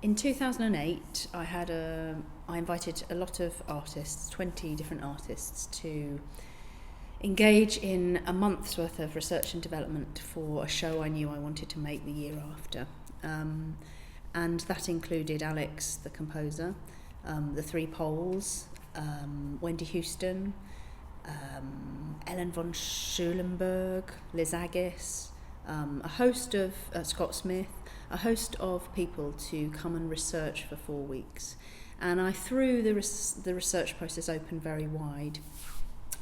In 2008, I invited a lot of artists, 20 different artists, to engage in a month's worth of research and development for a show I knew I wanted to make the year after. And that included Alex, the composer, the Three Poles, Wendy Houston, Ellen von Schulenburg, Liz Aggis, a host of Scott Smith, a host of people to come and research for 4 weeks. And I threw the research process open very wide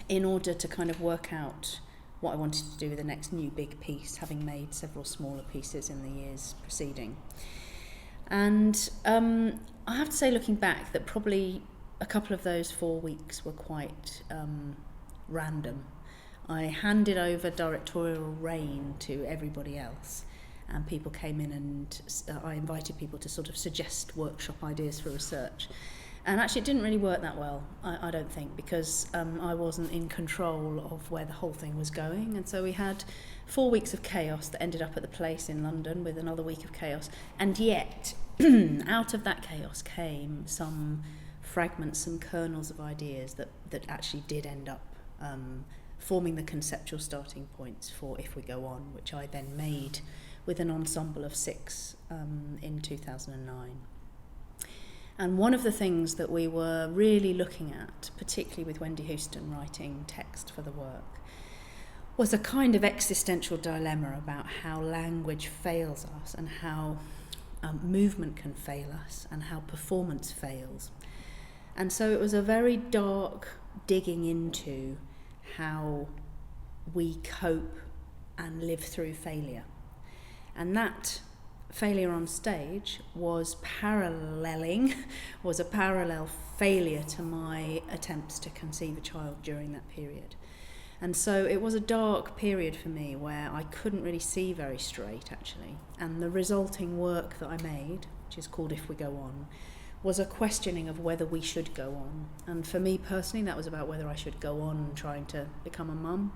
in order to kind of work out what I wanted to do with the next new big piece, having made several smaller pieces in the years preceding. And I have to say, looking back, that probably a couple of those 4 weeks were quite random. I handed over directorial reign to everybody else, and people came in and I invited people to sort of suggest workshop ideas for research. And actually it didn't really work that well, I don't think, because I wasn't in control of where the whole thing was going. And so we had 4 weeks of chaos that ended up at the Place in London with another week of chaos. And yet, out of that chaos came some fragments, some kernels of ideas that actually did end up forming the conceptual starting points for If We Go On, which I then made with an ensemble of 6 in 2009. And one of the things that we were really looking at, particularly with Wendy Houston writing text for the work, was a kind of existential dilemma about how language fails us and how movement can fail us and how performance fails. And so it was a very dark digging into how we cope and live through failure. And that failure on stage was a parallel failure to my attempts to conceive a child during that period. And so it was a dark period for me where I couldn't really see very straight, actually. And the resulting work that I made, which is called If We Go On, was a questioning of whether we should go on. And for me personally, that was about whether I should go on trying to become a mum.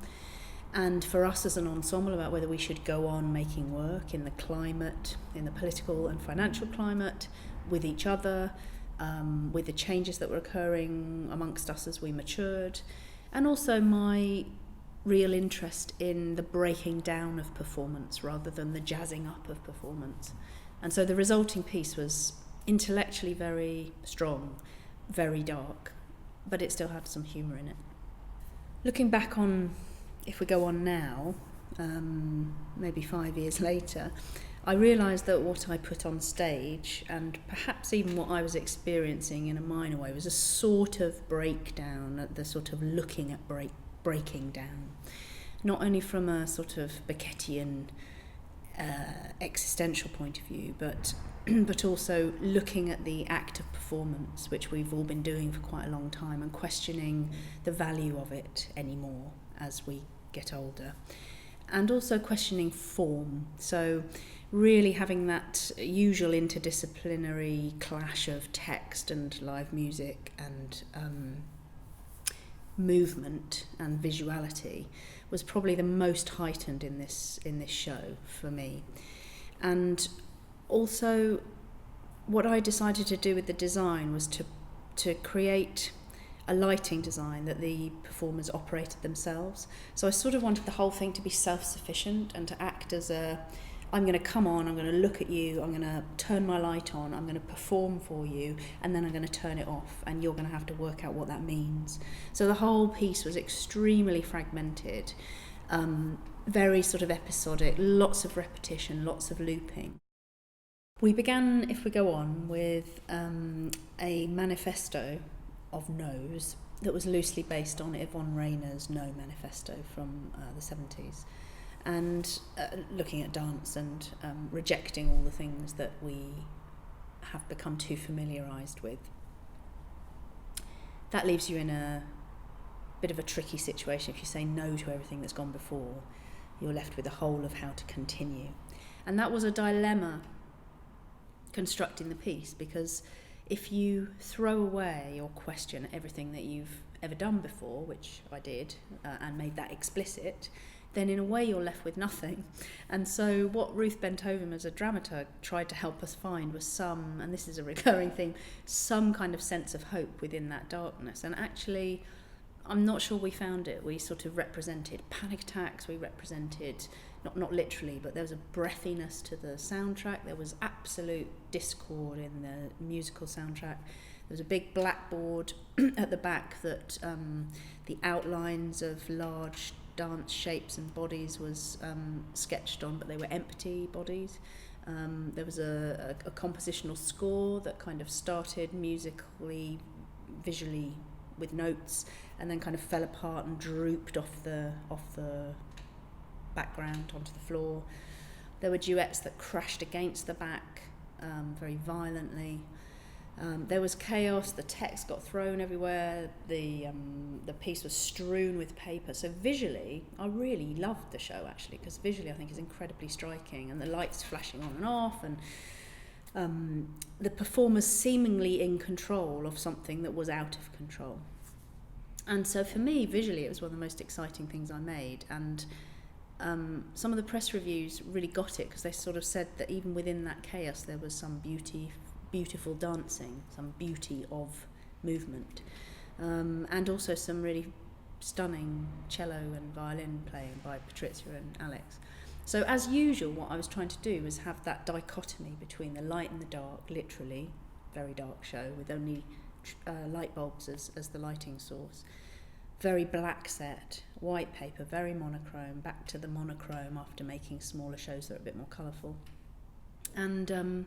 And for us as an ensemble, about whether we should go on making work in the climate, in the political and financial climate, with each other, with the changes that were occurring amongst us as we matured, and also my real interest in the breaking down of performance rather than the jazzing up of performance. And so the resulting piece was intellectually very strong, very dark, but it still had some humour in it. Looking back on If We Go On now, maybe 5 years later, I realised that what I put on stage, and perhaps even what I was experiencing in a minor way, was a sort of breakdown, the sort of looking at breaking down, not only from a sort of Beckettian existential point of view, but also looking at the act of performance, which we've all been doing for quite a long time, and questioning the value of it anymore as we get older, and also questioning form. So really having that usual interdisciplinary clash of text and live music and movement and visuality was probably the most heightened in this show for me. And also what I decided to do with the design was to create a lighting design that the performers operated themselves. So I sort of wanted the whole thing to be self-sufficient and to act as I'm going to come on, I'm going to look at you, I'm going to turn my light on, I'm going to perform for you, and then I'm going to turn it off, and you're going to have to work out what that means. So the whole piece was extremely fragmented, very sort of episodic, lots of repetition, lots of looping. We began, If We Go On, with a manifesto of no's that was loosely based on Yvonne Rayner's No Manifesto from the 70s, and looking at dance and rejecting all the things that we have become too familiarised with. That leaves you in a bit of a tricky situation. If you say no to everything that's gone before, you're left with a hole of how to continue. And that was a dilemma constructing the piece, because if you throw away or question everything that you've ever done before, which I did, and made that explicit, then in a way you're left with nothing. And so what Ruth Benthoven as a dramaturg tried to help us find was some, and this is a recurring theme, some kind of sense of hope within that darkness. And actually, I'm not sure we found it. We sort of represented panic attacks, we represented, not literally, but there was a breathiness to the soundtrack, there was absolute discord in the musical soundtrack. There was a big blackboard at the back that the outlines of large dance shapes and bodies was sketched on, but they were empty bodies. There was a compositional score that kind of started musically, visually with notes, and then kind of fell apart and drooped off the background onto the floor. There were duets that crashed against the back very violently. There was chaos, the text got thrown everywhere, the piece was strewn with paper. So visually, I really loved the show actually, because visually I think it's incredibly striking, and the lights flashing on and off, and the performers seemingly in control of something that was out of control. And so for me, visually, it was one of the most exciting things I made. And some of the press reviews really got it, because they sort of said that even within that chaos there was some beautiful dancing, some beauty of movement, and also some really stunning cello and violin playing by Patrizia and Alex. So as usual, what I was trying to do was have that dichotomy between the light and the dark, literally, very dark show with only light bulbs as the lighting source. Very black set, white paper, very monochrome, back to the monochrome after making smaller shows that are a bit more colourful. And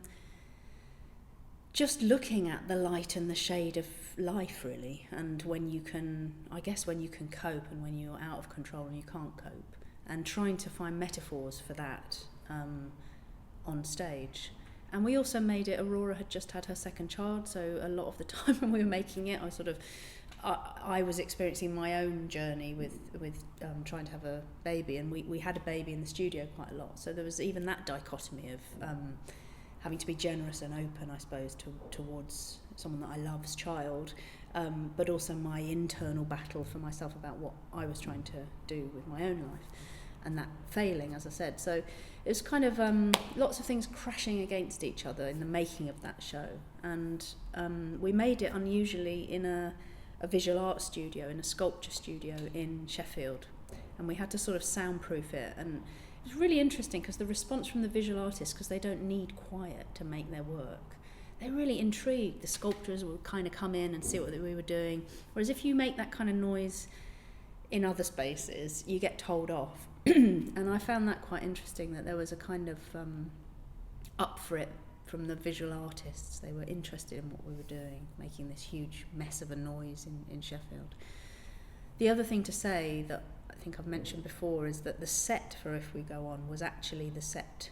just looking at the light and the shade of life, really, and when you can cope and when you're out of control and you can't cope, and trying to find metaphors for that on stage. And we also made it, Aurora had just had her second child, so a lot of the time when we were making it, I was experiencing my own journey with trying to have a baby, and we had a baby in the studio quite a lot, so there was even that dichotomy of having to be generous and open, I suppose, towards someone that I love's child, but also my internal battle for myself about what I was trying to do with my own life, and that failing, as I said. So it was kind of lots of things crashing against each other in the making of that show, and we made it unusually in a visual art studio, in a sculpture studio in Sheffield, and we had to sort of soundproof it. And it was really interesting because the response from the visual artists, because they don't need quiet to make their work, they're really intrigued. The sculptors would kind of come in and see what we were doing, whereas if you make that kind of noise in other spaces, you get told off. And I found that quite interesting, that there was a kind of up for it from the visual artists. They were interested in what we were doing, making this huge mess of a noise in Sheffield. The other thing to say that I think I've mentioned before is that the set for If We Go On was actually the set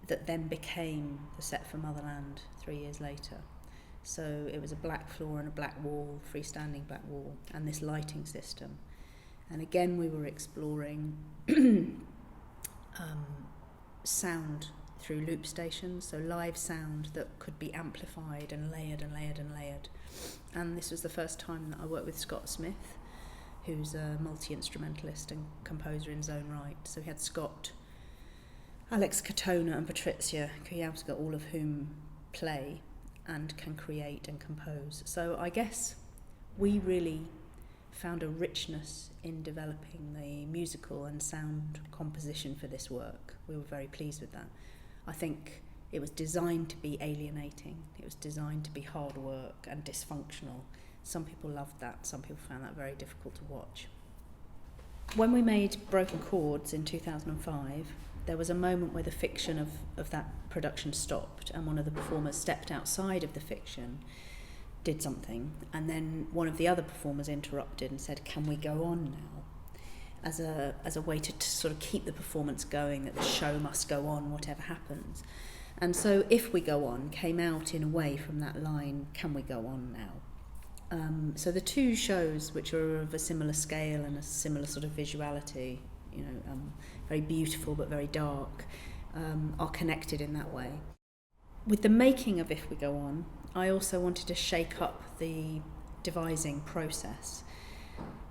that then became the set for Motherland 3 years later. So it was a black floor and a black wall, freestanding black wall, and this lighting system. And again, we were exploring sound through loop stations, so live sound that could be amplified and layered and layered and layered. And this was the first time that I worked with Scott Smith, who's a multi-instrumentalist and composer in his own right. So we had Scott, Alex Katona and Patrizia Kujawska, all of whom play and can create and compose. So I guess we really found a richness in developing the musical and sound composition for this work. We were very pleased with that. I think it was designed to be alienating. It was designed to be hard work and dysfunctional. Some people loved that. Some people found that very difficult to watch. When we made Broken Chords in 2005, there was a moment where the fiction of that production stopped, and one of the performers stepped outside of the fiction, did something, and then one of the other performers interrupted and said, "Can we go on now?" As a way to sort of keep the performance going, that the show must go on whatever happens. And so If We Go On came out in a way from that line, "Can we go on now?" So the two shows, which are of a similar scale and a similar sort of visuality, very beautiful but very dark, are connected in that way. With the making of If We Go On, I also wanted to shake up the devising process.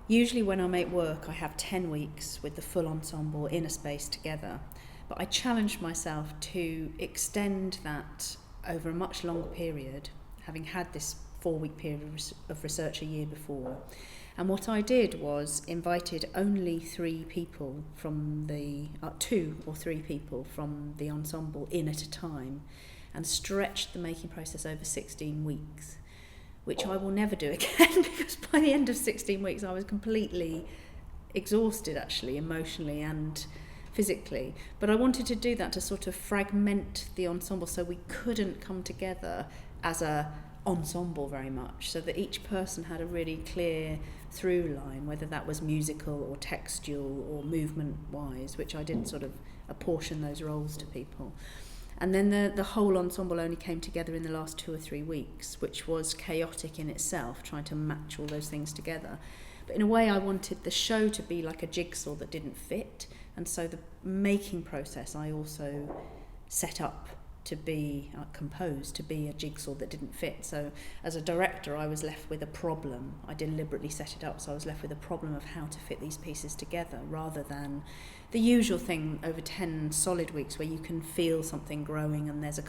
Usually when I make work, I have 10 weeks with the full ensemble in a space together. But I challenged myself to extend that over a much longer period, having had this 4-week period of research a year before. And what I did was invited only 3 people from the, 2 or 3 people from the ensemble in at a time, and stretched the making process over 16 weeks, which I will never do again, because by the end of 16 weeks I was completely exhausted, actually, emotionally and physically. But I wanted to do that to sort of fragment the ensemble so we couldn't come together as a ensemble very much, so that each person had a really clear through line, whether that was musical or textual or movement wise, which I did sort of apportion those roles to people. And then the whole ensemble only came together in the last 2 or 3 weeks, which was chaotic in itself, trying to match all those things together. But in a way I wanted the show to be like a jigsaw that didn't fit, and so the making process I also set up to be composed to be a jigsaw that didn't fit. So as a director I was left with a problem. I deliberately set it up so I was left with a problem of how to fit these pieces together, rather than the usual thing over 10 solid weeks where you can feel something growing and there's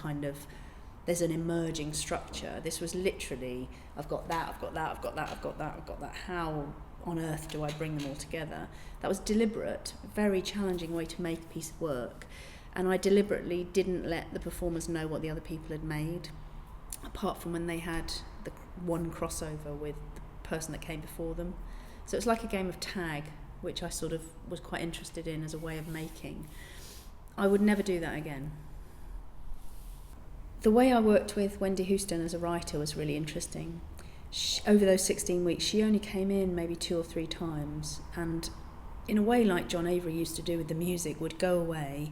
an emerging structure. This was literally, I've got that, how on earth do I bring them all together? That was deliberate, a very challenging way to make a piece of work. And I deliberately didn't let the performers know what the other people had made, apart from when they had the one crossover with the person that came before them. So it's like a game of tag, which I sort of was quite interested in as a way of making. I would never do that again. The way I worked with Wendy Houston as a writer was really interesting. Over those 16 weeks, she only came in maybe 2 or 3 times, and in a way like John Avery used to do with the music, would go away,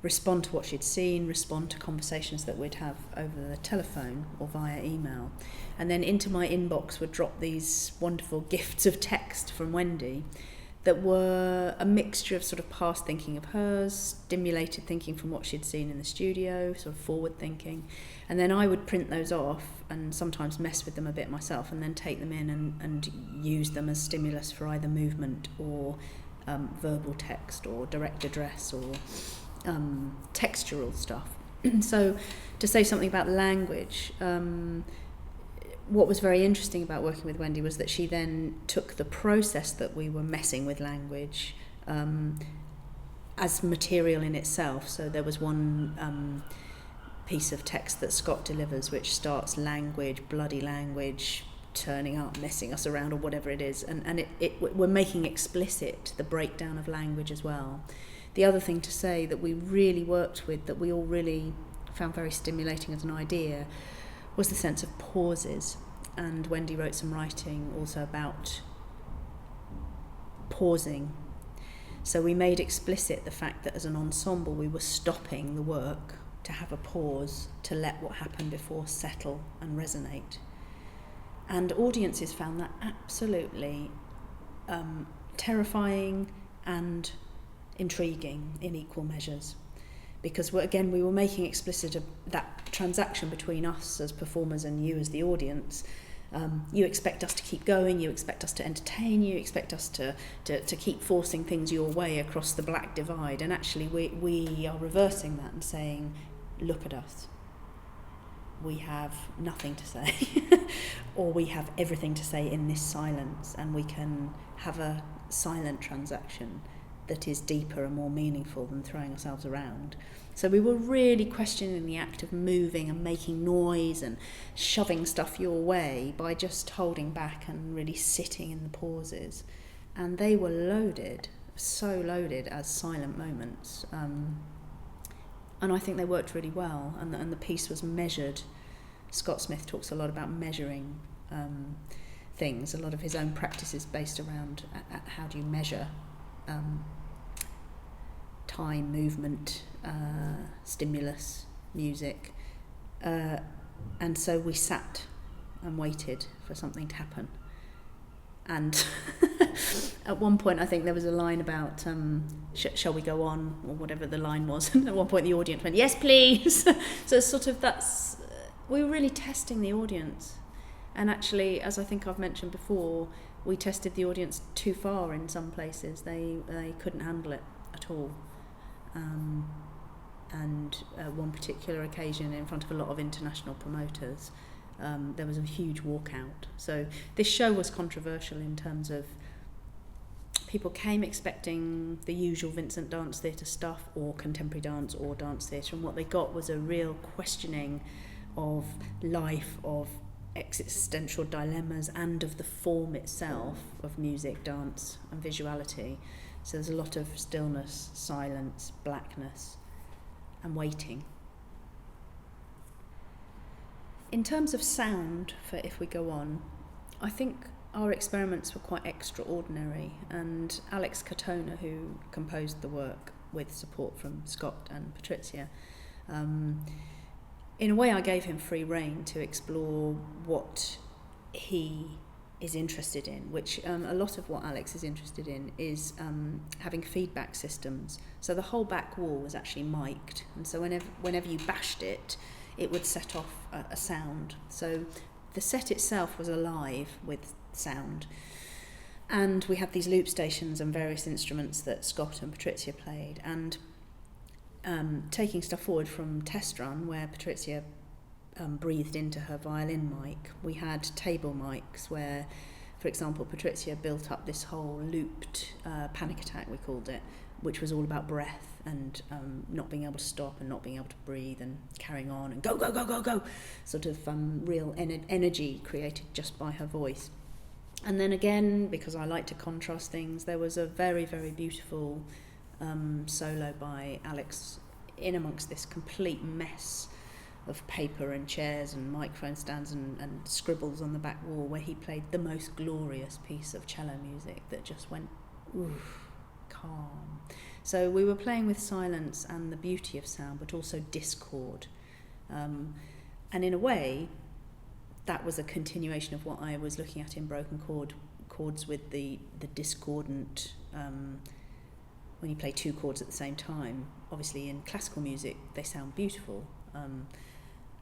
respond to what she'd seen, respond to conversations that we'd have over the telephone or via email. And then into my inbox would drop these wonderful gifts of text from Wendy that were a mixture of sort of past thinking of hers, stimulated thinking from what she'd seen in the studio, sort of forward thinking. And then I would print those off and sometimes mess with them a bit myself, and then take them in and use them as stimulus for either movement or verbal text or direct address or textural stuff. So to say something about language, what was very interesting about working with Wendy was that she then took the process that we were messing with language as material in itself. So there was one piece of text that Scott delivers which starts language, bloody language, turning up, messing us around or whatever it is, and we're making explicit the breakdown of language as well. The other thing to say that we really worked with, that we all really found very stimulating as an idea, was the sense of pauses. And Wendy wrote some writing also about pausing. So we made explicit the fact that as an ensemble we were stopping the work to have a pause, to let what happened before settle and resonate. And audiences found that absolutely terrifying and intriguing in equal measures, because we were making explicit that transaction between us as performers and you as the audience. You expect us to keep going, you expect us to entertain, you expect us to keep forcing things your way across the black divide, and actually we are reversing that and saying, look at us, we have nothing to say or we have everything to say in this silence, and we can have a silent transaction that is deeper and more meaningful than throwing ourselves around. So we were really questioning the act of moving and making noise and shoving stuff your way by just holding back and really sitting in the pauses. And they were loaded, so loaded as silent moments. And I think they worked really well, and the piece was measured. Scott Smith talks a lot about measuring things. A lot of his own practice is based around how do you measure time, movement, stimulus, music, and so we sat and waited for something to happen. And at one point I think there was a line about shall we go on, or whatever the line was, and at one point the audience went, yes please. So sort of we were really testing the audience. And actually, as I think I've mentioned before, we tested the audience too far in some places. They couldn't handle it at all. And one particular occasion, in front of a lot of international promoters, there was a huge walkout. So this show was controversial in terms of people came expecting the usual Vincent Dance Theatre stuff, or contemporary dance, or dance theatre, and what they got was a real questioning of life, of existential dilemmas, and of the form itself of music, dance and visuality. So there's a lot of stillness, silence, blackness and waiting. In terms of sound, for If We Go On, I think our experiments were quite extraordinary, and Alex Katona, who composed the work with support from Scott and Patricia, in a way I gave him free rein to explore what he is interested in, which a lot of what Alex is interested in is having feedback systems. So the whole back wall was actually mic'd, and so whenever you bashed it, it would set off a sound. So the set itself was alive with sound. And we had these loop stations and various instruments that Scott and Patricia played. And taking stuff forward from Test Run, where Patricia breathed into her violin mic, we had table mics where, for example, Patricia built up this whole looped panic attack, we called it, which was all about breath and not being able to stop and not being able to breathe and carrying on and go, go, go, go, go, sort of real energy created just by her voice. And then again, because I like to contrast things, there was a very, very beautiful solo by Alex in amongst this complete mess of paper and chairs and microphone stands and scribbles on the back wall, where he played the most glorious piece of cello music that just went oof, calm. So we were playing with silence and the beauty of sound, but also discord. And in a way, that was a continuation of what I was looking at in broken chords with the discordant, when you play two chords at the same time. Obviously in classical music they sound beautiful,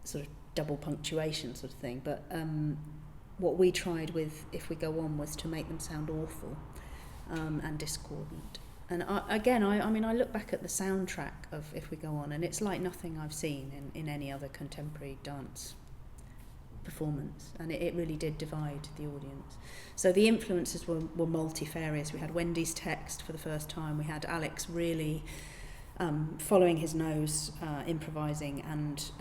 sort of double punctuation sort of thing, but what we tried with If We Go On was to make them sound awful and discordant. And I look back at the soundtrack of If We Go On, and it's like nothing I've seen in any other contemporary dance performance, and it really did divide the audience. So the influences were multifarious. We had Wendy's text for the first time, we had Alex really following his nose, improvising, and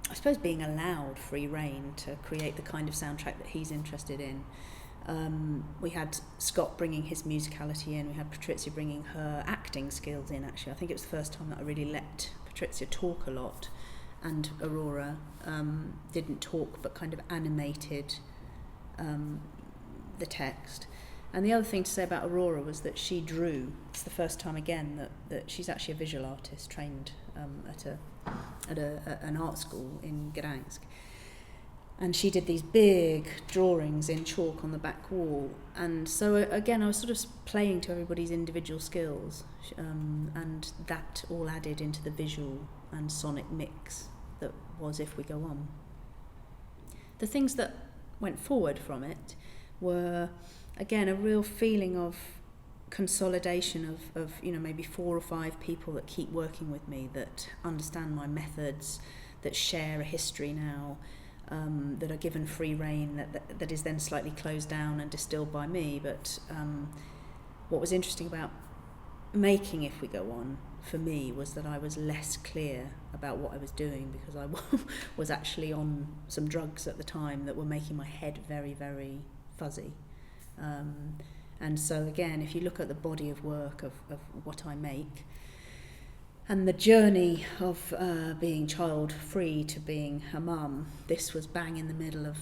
I suppose being allowed free rein to create the kind of soundtrack that he's interested in. We had Scott bringing his musicality in, we had Patricia bringing her acting skills in. Actually, I think it was the first time that I really let Patricia talk a lot, and Aurora didn't talk but kind of animated the text. And the other thing to say about Aurora was that she drew. It's the first time again that she's actually a visual artist trained at an art school in Gdansk. And she did these big drawings in chalk on the back wall. And so again, I was sort of playing to everybody's individual skills, and that all added into the visual and sonic mix that was If We Go On. The things that went forward from it were, again, a real feeling of consolidation of maybe 4 or 5 people that keep working with me, that understand my methods, that share a history now, that are given free rein, that is then slightly closed down and distilled by me. But what was interesting about making If We Go On for me was that I was less clear about what I was doing, because I was actually on some drugs at the time that were making my head very, very fuzzy. And so again, if you look at the body of work of what I make, and the journey of being child-free to being a mum, this was bang in the middle of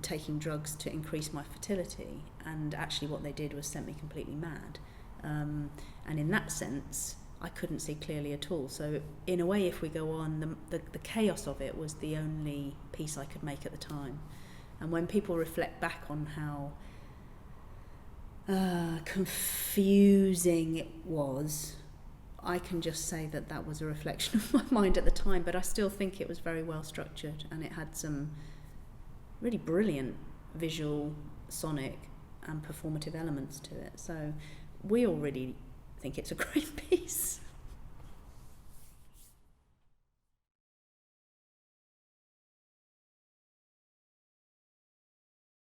taking drugs to increase my fertility, and actually what they did was sent me completely mad. And in that sense, I couldn't see clearly at all. So in a way, If We Go On, the chaos of it was the only piece I could make at the time. And when people reflect back on how confusing it was, I can just say that was a reflection of my mind at the time, but I still think it was very well structured, and it had some really brilliant visual sonic and performative elements to it. So we all really think it's a great piece.